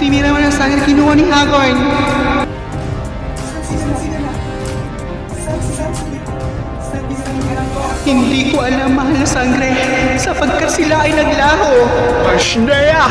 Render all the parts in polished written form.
Si Mira man ang sangre kinuha ni Hagorn. Hindi ko alam, mahal na sangre, sapagkat sila ay naglaho. Ashneya!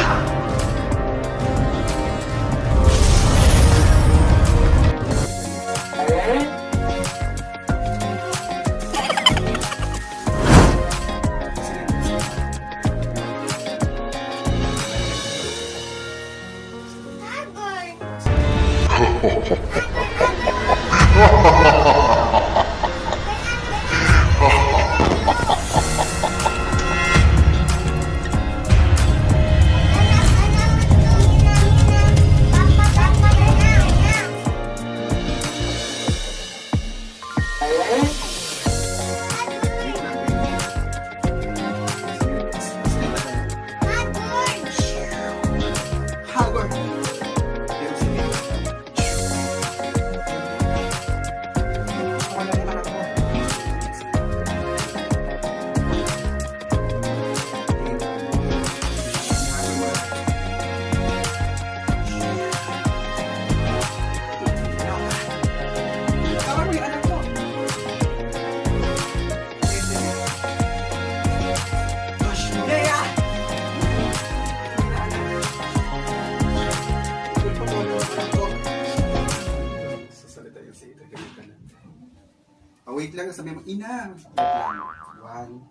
Wait lang, sabi mo, ina. Wait lang. One.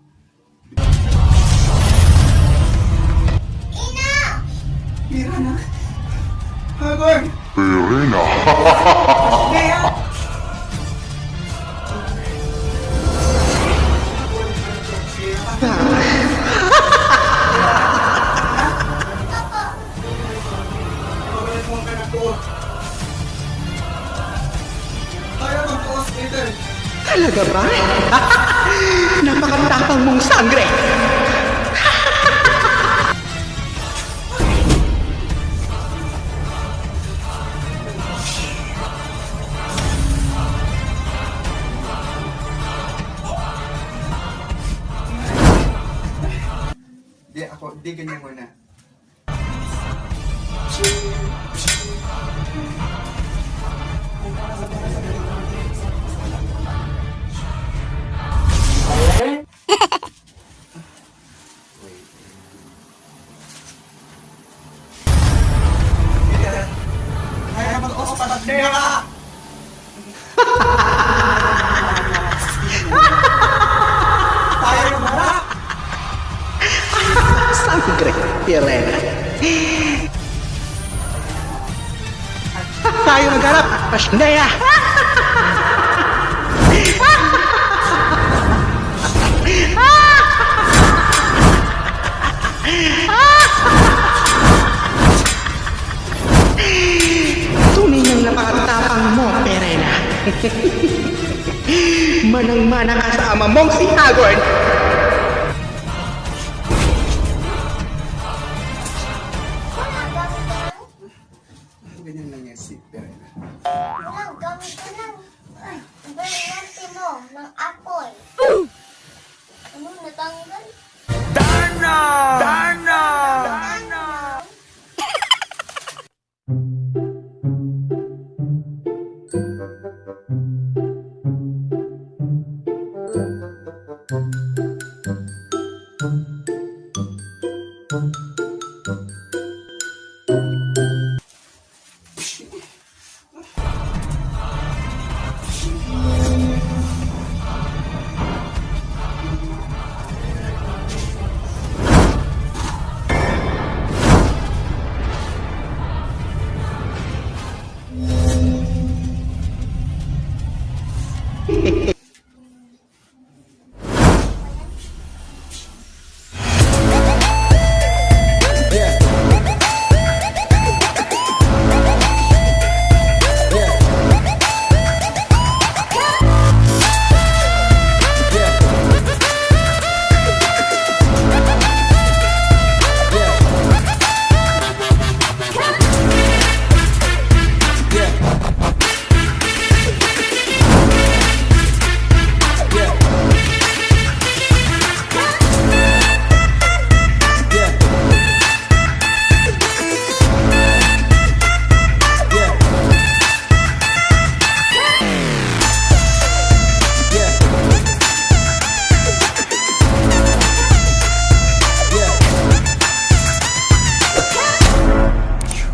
Ina! Mira na. Hagorn! Irina! Lea! Talaga ba? Napakatapang mong sangre! Di ganyan muna. Sangre, Irena. Tayo magharap, Ashneya! Manang-mana ka sa ama mong si Hagrid! Wala, gamit ko lang. Ganyan lang yan si Perla. Wala, gamit ko lang. Balinante mo ng apple. Ano, natanggal? Darna! Ano?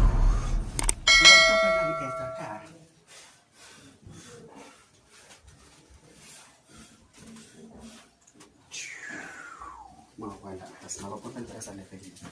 Huwag ka pa lang eto ka. Mawawala. Tapos mapapunta tayo sa level dito.